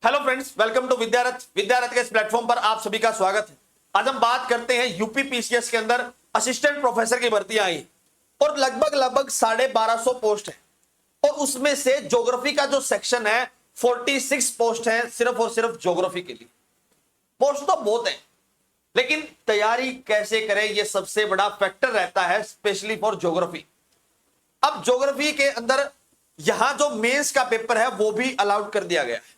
Hello friends, welcome to विद्यारथ के इस platform पर आप सभी का स्वागत है। आज हम बात करते हैं यूपी पीसीएस के अंदर असिस्टेंट प्रोफेसर की भर्तियां आई और लगभग 1250 पोस्ट है और उसमें से ज्योग्राफी का जो सेक्शन है 46 पोस्ट है सिर्फ और सिर्फ ज्योग्राफी के लिए। पोस्ट तो बहुत है, लेकिन तैयारी कैसे करें ये सबसे बड़ा फैक्टर रहता है, स्पेशली फॉर ज्योग्राफी। अब ज्योग्राफी के अंदर यहां जो मेंस का पेपर है वो भी अलाउड कर दिया गया है।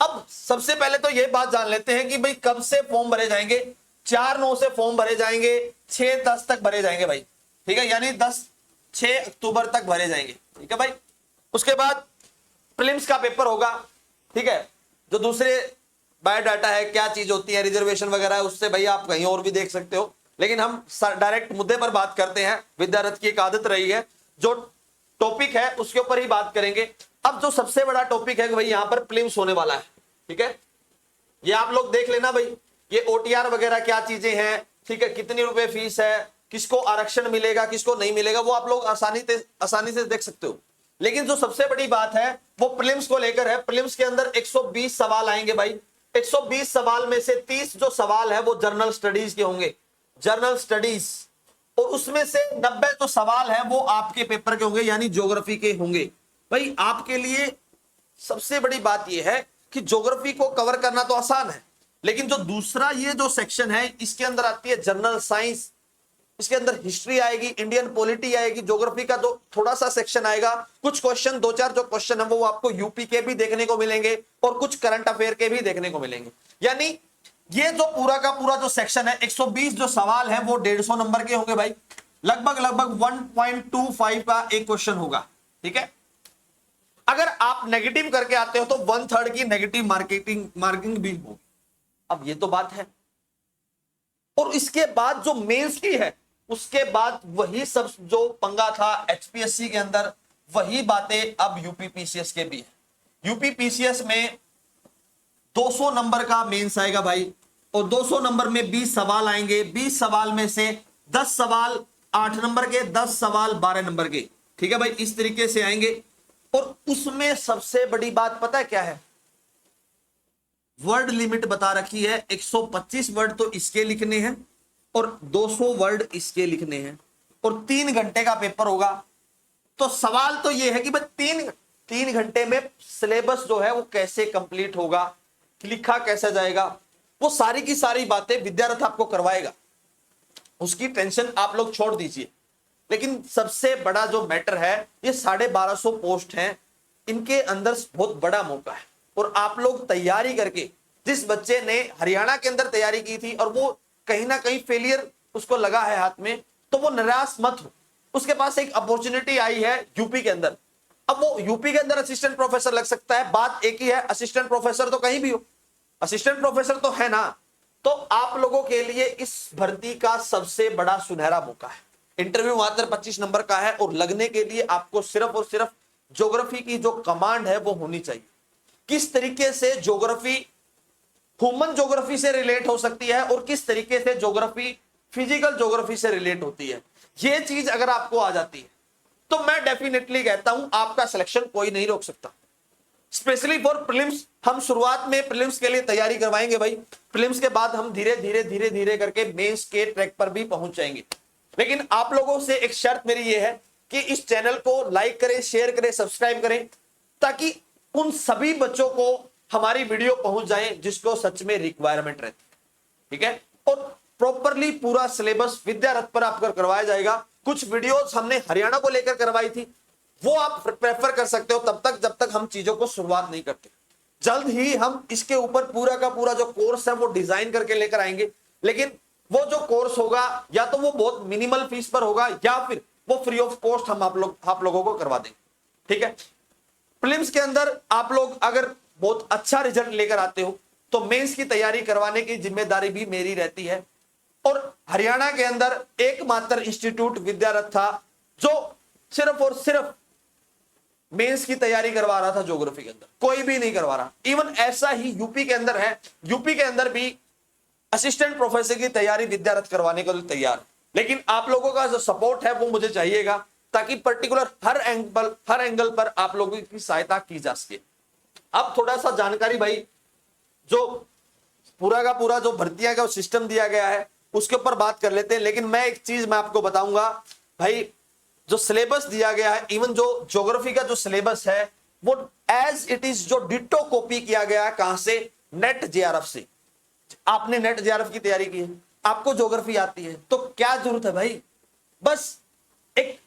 अब सबसे पहले तो ये बात जान लेते हैं कि भाई कब से फॉर्म भरे जाएंगे। 4/9 से फॉर्म भरे जाएंगे, 6/10 तक भरे जाएंगे भाई, ठीक है, यानी 6 अक्टूबर तक भरे जाएंगे, ठीक है भाई। उसके बाद प्रीलिम्स का पेपर होगा, ठीक है। जो दूसरे बायोडाटा है, क्या चीज होती है, रिजर्वेशन वगैरह है, उससे भाई आप कहीं और भी देख सकते हो, लेकिन हम डायरेक्ट मुद्दे पर बात करते हैं। विद्यारथ की एक आदत रही है, जो टॉपिक है उसके ऊपर ही बात करेंगे। अब जो सबसे बड़ा टॉपिक है कि भाई यहां पर प्रीलिम्स होने वाला है, ठीक है। ये आप लोग देख लेना भाई, ये ओटीआर वगैरह क्या चीजें हैं, ठीक है, कितनी रुपए फीस है, किसको आरक्षण मिलेगा, किसको नहीं मिलेगा, वो आप लोग आसानी से देख सकते हो। लेकिन जो सबसे बड़ी बात है वो प्रीलिम्स को लेकर है। प्रीलिम्स के अंदर 120 सवाल आएंगे भाई। 120 सवाल में से 30 जो सवाल है वो जनरल स्टडीज के होंगे, जनरल स्टडीज, और उसमें से 90 जो सवाल है वो आपके पेपर के होंगे, यानी ज्योग्राफी के होंगे। भाई आपके लिए सबसे बड़ी बात यह है कि ज्योग्राफी को कवर करना तो आसान है, लेकिन जो दूसरा ये जो सेक्शन है इसके अंदर आती है जनरल साइंस, इसके अंदर हिस्ट्री आएगी, इंडियन पॉलिटी आएगी, ज्योग्राफी का जो थोड़ा सा सेक्शन आएगा, कुछ क्वेश्चन, 2-4 जो क्वेश्चन है वो आपको यूपी के भी देखने को मिलेंगे और कुछ करंट अफेयर के भी देखने को मिलेंगे। यानी ये जो पूरा का पूरा जो सेक्शन है, 120 जो सवाल है वो 150 नंबर के होंगे भाई। लगभग 1.25 का एक क्वेश्चन होगा, ठीक है। अगर आप नेगेटिव करके आते हो तो 1/3 की नेगेटिव मार्किंग भी होगी। अब ये तो बात है, और इसके बाद जो मेंस की है उसके बाद वही सब जो पंगा था एचपीएससी के अंदर, वही बातें अब यूपी पीसीएस के भी है। यूपी पीसीएस में 200 नंबर का मेंस आएगा भाई, और 200 नंबर में 20 सवाल आएंगे। 20 सवाल में से 10 सवाल 8 नंबर के, 10 सवाल 12 नंबर के, ठीक है भाई, इस तरीके से आएंगे। और उसमें सबसे बड़ी बात पता है क्या है, वर्ड लिमिट बता रखी है। 125 वर्ड तो इसके लिखने हैं और 200 वर्ड इसके लिखने हैं, और 3 घंटे का पेपर होगा। तो सवाल तो यह है कि भाई 3 घंटे में सिलेबस जो है वो कैसे कंप्लीट होगा, लिखा कैसे जाएगा, वो सारी की सारी बातें विद्यारथ आपको करवाएगा, उसकी टेंशन आप लोग छोड़ दीजिए। लेकिन सबसे बड़ा जो मैटर है, ये 1250 पोस्ट हैं, इनके अंदर बहुत बड़ा मौका है। और आप लोग तैयारी करके, जिस बच्चे ने हरियाणा के अंदर तैयारी की थी और वो कहीं ना कहीं फेलियर उसको लगा है हाथ में, तो वो निराश मत हो। उसके पास एक अपॉर्चुनिटी आई है यूपी के अंदर। अब वो यूपी के अंदर असिस्टेंट प्रोफेसर लग सकता है, बात एक ही है, असिस्टेंट प्रोफेसर तो कहीं भी हो, असिस्टेंट प्रोफेसर तो है ना। तो आप लोगों के लिए इस भर्ती का सबसे बड़ा सुनहरा मौका है। इंटरव्यू मात्र 25 नंबर का है, और लगने के लिए आपको सिर्फ और सिर्फ ज्योग्राफी की जो कमांड है वो होनी चाहिए। किस तरीके से ज्योग्राफी ह्यूमन ज्योग्राफी से रिलेट हो सकती है और किस तरीके से ज्योग्राफी फिजिकल ज्योग्राफी से रिलेट होती है, ये चीज अगर आपको आ जाती है तो मैं डेफिनेटली कहता हूं आपका सिलेक्शन कोई नहीं रोक सकता। स्पेशली फॉर प्रीलिम्स, हम शुरुआत में प्रीलिम्स के लिए तैयारी करवाएंगे भाई। प्रीलिम्स के बाद हम धीरे धीरे करके मेंस के ट्रैक पर भी पहुंच जाएंगे। लेकिन आप लोगों से एक शर्त मेरी ये है कि इस चैनल को लाइक करें, शेयर करें, सब्सक्राइब करें, ताकि उन सभी बच्चों को हमारी वीडियो पहुंच जाए जिसको सच में रिक्वायरमेंट रहती है, ठीक है। और प्रॉपरली पूरा सिलेबस विद्यारथ पर आपको करवाया जाएगा। कुछ वीडियोस हमने हरियाणा को लेकर करवाई थी, वो आप प्रेफर कर सकते हो तब तक जब तक हम चीजों को शुरुआत नहीं करते। जल्द ही हम इसके ऊपर पूरा का पूरा जो कोर्स है वो डिजाइन करके लेकर आएंगे। लेकिन वो जो कोर्स होगा या तो वो बहुत मिनिमल फीस पर होगा, या फिर वो फ्री ऑफ कॉस्ट हम आप लोगों को करवा देंगे, ठीक है। प्रीलिम्स के अंदर आप लोग अगर बहुत अच्छा रिजल्ट लेकर आते हो तो मेंस की तैयारी करवाने की जिम्मेदारी भी मेरी रहती है। और हरियाणा के अंदर एकमात्र इंस्टीट्यूट विद्यारथ था जो सिर्फ और सिर्फ मेंस की तैयारी करवा रहा था ज्योग्राफी के अंदर, कोई भी नहीं करवा रहा। इवन ऐसा ही यूपी के अंदर है, यूपी के अंदर भी असिस्टेंट प्रोफेसर की तैयारी विद्यारथ करवाने को तैयार। लेकिन आप लोगों का जो सपोर्ट है वो मुझे चाहिएगा, ताकि पर्टिकुलर हर एंगल पर आप लोगों की सहायता की जा सके। अब थोड़ा सा जानकारी भाई जो पूरा का पूरा जो भर्तियां का सिस्टम दिया गया है उसके ऊपर बात कर लेते हैं। लेकिन मैं एक चीज मैं आपको बताऊंगा भाई, जो सिलेबस दिया गया है, इवन जो ज्योग्राफी का जो सिलेबस है वो एज इट इज जो डिटो कॉपी किया गया है, कहां से? नेट जेआरएफ से। आपने नेट जेआरएफ की तैयारी की है, आपको ज्योग्राफी आती है, तो क्या जरूरत है भाई, बस एक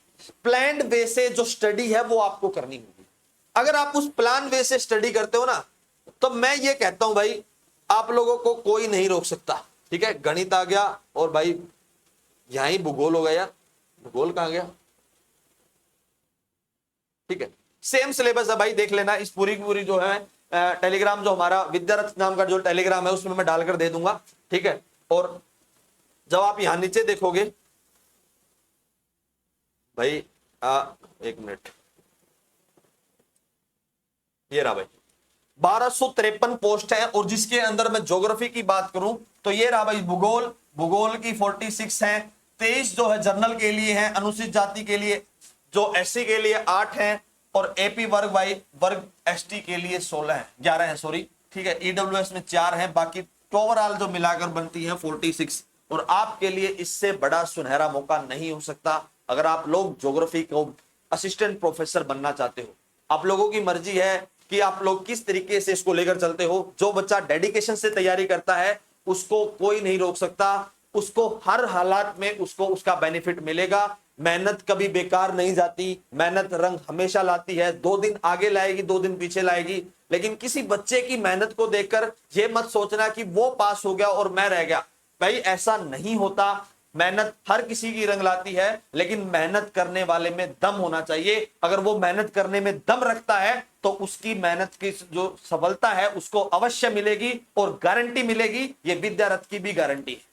प्लान्ड वे से जो स्टडी है वो आपको करनी होगी। अगर आप उस प्लान वे से स्टडी करते हो ना, तो मैं ये कहता हूं भाई, आप लोगों को कोई नहीं रोक सकता। ठीक है, गणित आ गया और भाई यहां ही भूगोल हो गया यार, भूगोल कहां गया? ठीक है, सेम सिलेबस है भाई, देख लेना। इस पूरी की पूरी जो है टेलीग्राम जो हमारा विद्यारथ नाम का जो टेलीग्राम है उसमें मैं डालकर दे दूंगा। ठीक है, और जब आप यहां नीचे देखोगे भाई, एक मिनट, ये रहा भाई 1253 पोस्ट है, और जिसके अंदर मैं ज्योग्राफी की बात करूं तो ये रहा भाई भूगोल, भूगोल की 46 है, 23 जो है जर्नल के लिए है, अनुसूचित जाति के लिए जो एससी के लिए 8 है, और एपी वर्ग भाई वर्ग एसटी के लिए 16 है, 11 है सॉरी। ठीक है, ईडब्ल्यूएस में 4 है, बाकी ओवरऑल जो मिलाकर बनती है 46। और आपके लिए इससे बड़ा सुनहरा मौका नहीं हो सकता अगर आप लोग ज्योग्राफी को असिस्टेंट प्रोफेसर बनना चाहते हो। आप लोगों की मर्जी है कि आप लोग किस तरीके से इसको लेकर चलते हो। जो बच्चा डेडिकेशन से तैयारी करता है उसको कोई नहीं रोक सकता, उसको हर हालात में उसको उसका बेनिफिट मिलेगा। मेहनत कभी बेकार नहीं जाती, मेहनत रंग हमेशा लाती है। 2 दिन आगे लाएगी, 2 दिन पीछे लाएगी, लेकिन किसी बच्चे की मेहनत को देखकर ये मत सोचना कि वो पास हो गया और मैं रह गया। भाई ऐसा नहीं होता, मेहनत हर किसी की रंग लाती है, लेकिन मेहनत करने वाले में दम होना चाहिए। अगर वो मेहनत करने में दम रखता है तो उसकी मेहनत की जो सफलता है उसको अवश्य मिलेगी, और गारंटी मिलेगी। ये विद्यारथ की भी गारंटी है।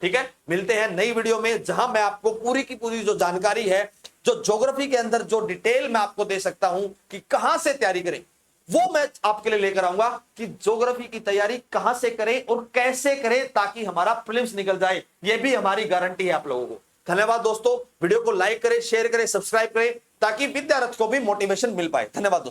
ठीक है, मिलते हैं नई वीडियो में जहां मैं आपको पूरी की पूरी जो जानकारी है, जो ज्योग्राफी के अंदर जो डिटेल मैं आपको दे सकता हूं कि कहां से तैयारी करें, वो मैं आपके लिए लेकर आऊंगा कि ज्योग्राफी की तैयारी कहां से करें और कैसे करें ताकि हमारा प्रीलिम्स निकल जाए। ये भी हमारी गारंटी है आप लोगों को। धन्यवाद दोस्तों, वीडियो को लाइक करें, शेयर करें, सब्सक्राइब करें ताकि विद्यारथ को भी मोटिवेशन मिल पाए। धन्यवाद दोस्तों।